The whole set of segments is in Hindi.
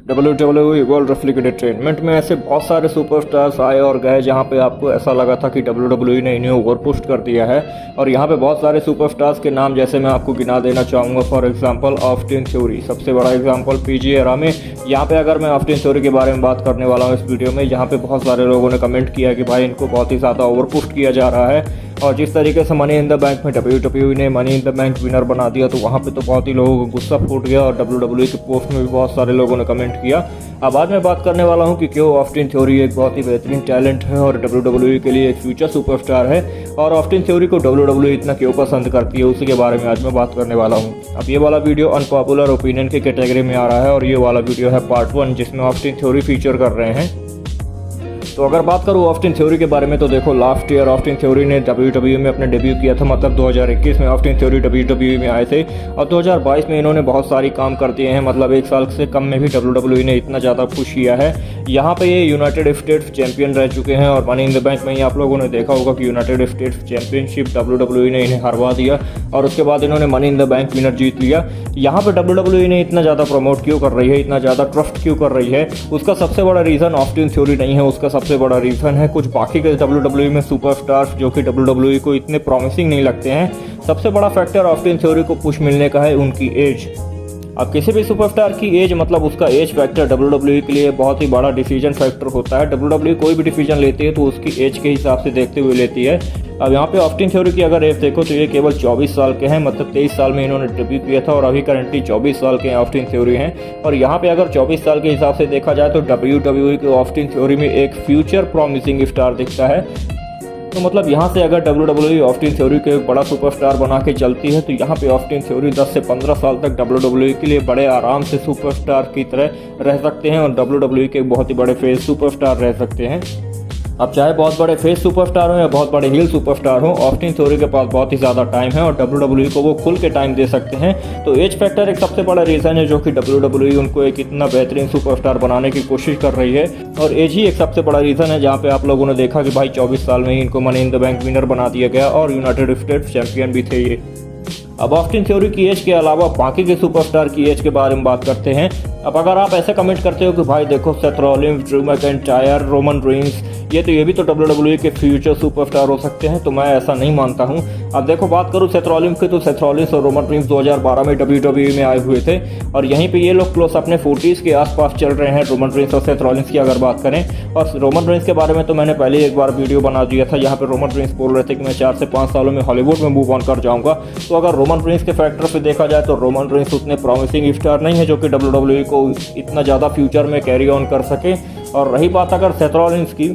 WWE वर्ल्ड रेसलिंग एंटरटेनमेंट में ऐसे बहुत सारे सुपरस्टार्स आए और गए जहां पे आपको ऐसा लगा था कि WWE ने इन्हें ओवर पुश कर दिया है। और यहां पे बहुत सारे सुपरस्टार्स के नाम जैसे मैं आपको गिना देना चाहूँगा। फॉर एग्जांपल ऑस्टिन थ्योरी, सबसे बड़ा एग्जांपल PG एरा में। यहाँ पे अगर मैं ऑस्टिन थ्योरी के बारे में बात करने वाला हूँ इस वीडियो में, जहाँ पे बहुत सारे लोगों ने कमेंट किया कि भाई इनको बहुत ही ज़्यादा ओवर पुश किया जा रहा है। और जिस तरीके से मनी इन द बैंक में WWE ने money in the bank winner बना दिया, तो वहाँ पे तो बहुत ही लोगों को गुस्सा फूट गया और WWE के पोस्ट में भी बहुत सारे लोगों ने कमेंट किया। अब आज मैं बात करने वाला हूँ कि क्यों ऑस्टिन थ्योरी एक बहुत ही बेहतरीन टैलेंट है और WWE के लिए एक फ्यूचर सुपरस्टार है, और ऑस्टिन थ्योरी को WWE इतना क्यों पसंद करती है उसी के बारे में आज मैं बात करने वाला हूँ। अब ये वाला वीडियो अनपॉपुलर ओपिनियन की कैटेगरी में आ रहा है और ये वाला वीडियो है पार्ट 1 जिसमें ऑस्टिन थ्योरी फीचर कर रहे हैं। तो अगर बात करूँ ऑस्टिन थ्योरी के बारे में तो देखो, लास्ट ईयर ऑस्टिन थ्योरी ने WWE में अपने डेब्यू किया था, मतलब 2021 में ऑस्टिन थ्योरी WWE में आए थे और 2022 में इन्होंने बहुत सारी काम कर दिए हैं। मतलब एक साल से कम में भी WWE ने इतना ज़्यादा पुश किया है। यहाँ पे ये यूनाइटेड स्टेट्स चैंपियन रह चुके हैं और मनी इन द बैंक में ही आप लोगों ने देखा होगा कि यूनाइटेड स्टेट्स चैंपियनशिप WWE ने इन्हें हरवा दिया और उसके बाद इन्होंने money in the bank winner जीत लिया। यहाँ पे WWE ने इतना ज़्यादा प्रमोट क्यों कर रही है, इतना ज़्यादा ट्रस्ट क्यों कर रही है, उसका सबसे बड़ा रीज़न ऑस्टिन थ्योरी नहीं है, उसका सबसे बड़ा रीज़न है कुछ बाकी के WWE में सुपरस्टार्स जो कि WWE को इतने प्रॉमिसिंग नहीं लगते हैं। सबसे बड़ा फैक्टर ऑस्टिन थ्योरी को पुश मिलने का है उनकी एज। अब किसी भी सुपरस्टार की एज, मतलब उसका एज फैक्टर WWE के लिए बहुत ही बड़ा डिसीजन फैक्टर होता है। WWE कोई भी डिसीजन लेती है तो उसकी एज के हिसाब से देखते हुए लेती है। अब यहाँ पे ऑस्टिन थ्योरी की अगर एज देखो तो ये केवल 24 साल के हैं, मतलब 23 साल में इन्होंने डेब्यू किया था और अभी करंटली 24 साल के ऑस्टिन थ्योरी हैं। और यहाँ पे अगर 24 साल के हिसाब से देखा जाए तो WWE के ऑस्टिन थ्योरी में एक फ्यूचर प्रॉमिसिंग स्टार दिखता है। तो मतलब यहाँ से अगर WWE ऑस्टिन थ्योरी को एक बड़ा सुपरस्टार बना के चलती है तो यहाँ पे ऑस्टिन थ्योरी 10 से 15 साल तक WWE के लिए बड़े आराम से सुपरस्टार की तरह रह सकते हैं और WWE के बहुत ही बड़े फेस सुपरस्टार रह सकते हैं। अब चाहे बहुत बड़े फेस सुपरस्टार हो या बहुत बड़े हील सुपरस्टार हो, ऑस्टिन थ्योरी के पास बहुत ही ज़्यादा टाइम है और WWE को वो खुल के टाइम दे सकते हैं। तो एज फैक्टर एक सबसे बड़ा रीज़न है जो कि WWE उनको एक इतना बेहतरीन सुपरस्टार बनाने की कोशिश कर रही है, और एज ही एक सबसे बड़ा रीज़न है जहाँ पे आप लोगों ने देखा कि भाई 24 साल में ही इनको money in the bank winner बना दिया गया और यूनाइटेड स्टेट्स चैंपियन भी थे ये। अब ऑस्टिन थ्योरी की एज के अलावा बाकी के सुपरस्टार की एज के बारे में बात करते हैं। अब अगर आप ऐसे कमेंट करते हो कि भाई देखो Seth Rollins, Drew McIntyre, Roman Reigns, ये भी तो WWE के फ्यूचर सुपरस्टार हो सकते हैं, तो मैं ऐसा नहीं मानता हूं। अब देखो बात करूं सेथ रॉलिंस की, तो सेथ रॉलिंस और रोमन रेंस 2012 में WWE में आए हुए थे और यहीं पे ये लोग क्लोज अपने 40s के आसपास चल रहे हैं, रोमन रेंस और सेथ रॉलिंस की अगर बात करें। और रोमन रेंस के बारे में तो मैंने पहले एक बार वीडियो बना दिया था, यहाँ पे रोमन रेंस बोल रहे थे कि मैं 4 से 5 सालों में हॉलीवुड में मूव ऑन कर जाऊंगा। तो अगर रोमन रेंस के फैक्टर से देखा जाए तो रोमन रेंस उतने प्रॉमिसिंग स्टार नहीं है जो कि WWE को इतना ज़्यादा फ्यूचर में कैरी ऑन कर सके। और रही बात अगर सेथ रॉलिंस की,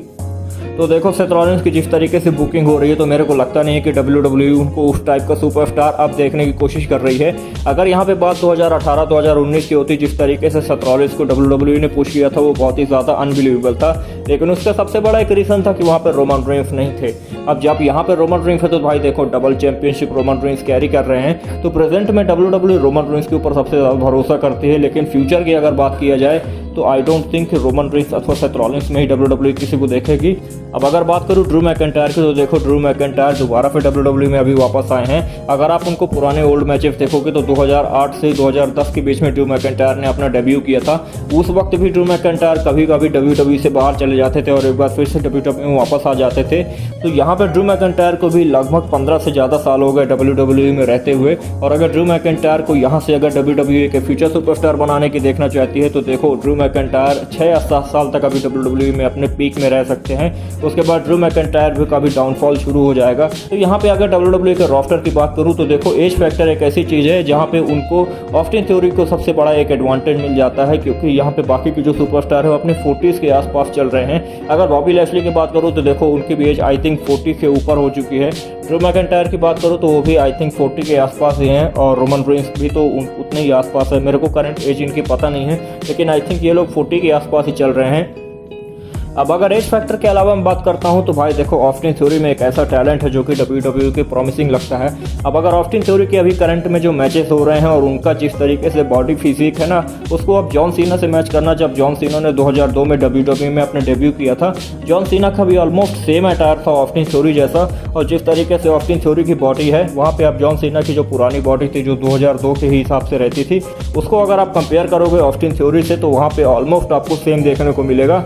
तो देखो सेथ रॉलिंस की जिस तरीके से बुकिंग हो रही है तो मेरे को लगता नहीं है कि WWE उनको उस टाइप का सुपरस्टार अब देखने की कोशिश कर रही है। अगर यहाँ पे बात 2018-2019 की होती, जिस तरीके से सेथ रॉलिंस को WWE ने पुश किया था वो बहुत ही ज़्यादा अनबिलीवेबल था, लेकिन उसका सबसे बड़ा एक रीज़न था कि वहाँ पर रोमन रेंस नहीं थे। अब जब यहाँ पे रोमन रेंस है तो भाई देखो double championship Roman Reigns carry कर रहे हैं, तो प्रेजेंट में WWE रोमन रेंस के ऊपर सबसे ज़्यादा भरोसा करती है। लेकिन फ्यूचर की अगर बात किया जाए तो I don't think Roman Reigns अथवा सेथ रॉलिंस में ही WWE किसी को देखेगी। अब अगर बात करूँ ड्रू मैकिंटायर की, तो देखो ड्रू मैकिंटायर दोबारा फिर WWE में अभी वापस आए हैं। अगर आप उनको पुराने ओल्ड मैचेस देखोगे तो 2008 से 2010 के बीच में ड्रू मैकिंटायर ने अपना डेब्यू किया था। उस वक्त भी ड्रू मैकिंटायर कभी कभी WWE से बाहर चले जाते थे और एक बार फिर से WWE में वापस आ जाते थे। तो यहाँ पर ड्रू मैकिंटायर को भी लगभग 15 से ज़्यादा साल हो गए WWE में रहते हुए, और अगर ड्रू मैकिंटायर को यहाँ से अगर WWE के फ्यूचर सुपरस्टार बनाने की देखना चाहती है तो देखो ड्रू मैकिंटायर 6 या 7 साल तक अभी WWE में अपने पीक में रह सकते हैं। उसके बाद ड्रू मैकिंटायर भी का भी डाउनफॉल शुरू हो जाएगा। तो यहाँ पे अगर WWE के रोस्टर की बात करूँ तो देखो एज फैक्टर एक ऐसी चीज़ है जहाँ पे उनको ऑस्टिन थ्योरी को सबसे बड़ा एक एडवांटेज मिल जाता है, क्योंकि यहाँ पे बाकी के जो सुपरस्टार है वो अपने 40s के आसपास चल रहे हैं। अगर बॉबी लैशली की बात करूँ तो देखो उनकी भी एज आई थिंक 40 के ऊपर हो चुकी है। ड्रू मैकिंटायर की बात करूँ तो वो भी आई थिंक 40 के आसपास ही हैं और रोमन रेंस भी तो उतने ही आसपास है। मेरे को करंट एज इनकी पता नहीं है, लेकिन आई थिंक ये लोग 40 के आसपास ही चल रहे हैं। अब अगर एज फैक्टर के अलावा मैं बात करता हूं तो भाई देखो ऑस्टिन थ्योरी में एक ऐसा टैलेंट है जो कि WWE के प्रॉमिसिंग लगता है। अब अगर ऑस्टिन थ्योरी के अभी करंट में जो मैचेस हो रहे हैं और उनका जिस तरीके से बॉडी फिजिक है ना, उसको अब जॉन सीना से मैच करना। जब जॉन सीना ने 2002 में WWE में अपने डेब्यू किया था, जॉन सीना का भी ऑलमोस्ट सेम अटायर था ऑस्टिन थ्योरी जैसा, और जिस तरीके से ऑस्टिन थ्योरी की बॉडी है वहाँ पे अब जॉन सीना की जो पुरानी बॉडी थी जो 2002 के ही हिसाब से रहती थी, उसको अगर आप कंपेयर करोगे ऑस्टिन थ्योरी से तो वहाँ पे ऑलमोस्ट आपको सेम देखने को मिलेगा।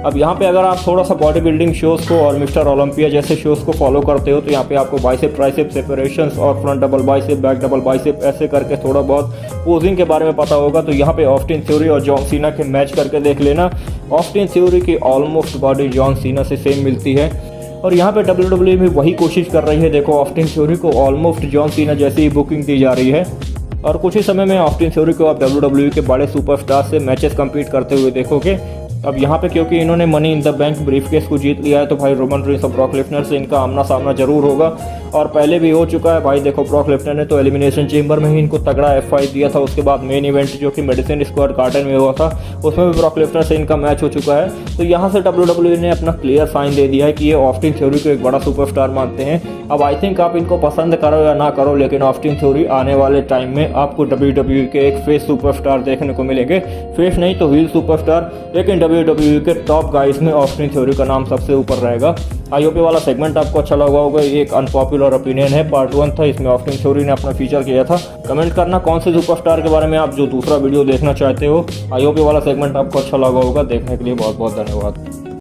अब यहाँ पे अगर आप थोड़ा सा बॉडी बिल्डिंग शोज़ को और मिस्टर ओलंपिया जैसे शोज़ को फॉलो करते हो तो यहाँ पे आपको बाइसेप ट्राइसेप सेपरेशंस और front double bicep back double bicep ऐसे करके थोड़ा बहुत पोजिंग के बारे में पता होगा। तो यहाँ पे ऑस्टिन थ्योरी और जॉन सीना के मैच करके देख लेना। ऑस्टिन थ्योरी की ऑलमोस्ट बॉडी जॉन सीना से सेम मिलती है और यहाँ पे WWE भी वही कोशिश कर रही है। देखो ऑस्टिन थ्योरी को ऑलमोस्ट जॉन सीना जैसी ही बुकिंग दी जा रही है और कुछ ही समय में ऑस्टिन थ्योरी को आप WWE के बड़े सुपरस्टार से मैचेस कंपीट करते हुए देखोगे। अब यहाँ पे क्योंकि इन्होंने money in the bank briefcase को जीत लिया है तो भाई रोमन रेंस और ब्रॉक लेसनर से इनका आमना सामना जरूर होगा और पहले भी हो चुका है भाई। देखो ब्रॉक लेसनर ने तो एलिमिनेशन चेंबर में ही इनको तगड़ा F5 दिया था। उसके बाद मेन इवेंट जो कि मेडिसिन स्क्वायर गार्डन में हुआ था उसमें भी ब्रॉक लेसनर से इनका मैच हो चुका है। तो यहाँ से WWE ने अपना क्लियर साइन दे दिया है कि ये ऑस्टिन थ्योरी को एक बड़ा सुपरस्टार मानते हैं। अब आई थिंक आप इनको पसंद करो या ना करो, लेकिन ऑस्टिन थ्योरी आने वाले टाइम में आपको WWE के एक फेस सुपरस्टार देखने को मिलेंगे। फेस नहीं तो हील सुपरस्टार, लेकिन WWE के टॉप गाइस में ऑस्टिन थ्योरी का नाम सबसे ऊपर रहेगा। आई होप ये वाला सेगमेंट आपको अच्छा लगा होगा। ये एक अनपॉपुलर ओपिनियन है, पार्ट 1 था, इसमें ऑस्टिन थ्योरी ने अपना फीचर किया था। कमेंट करना कौन से सुपरस्टार के बारे में आप जो दूसरा वीडियो देखना चाहते हो। आई होप ये वाला सेगमेंट आपको अच्छा लगा होगा। देखने के लिए बहुत बहुत धन्यवाद।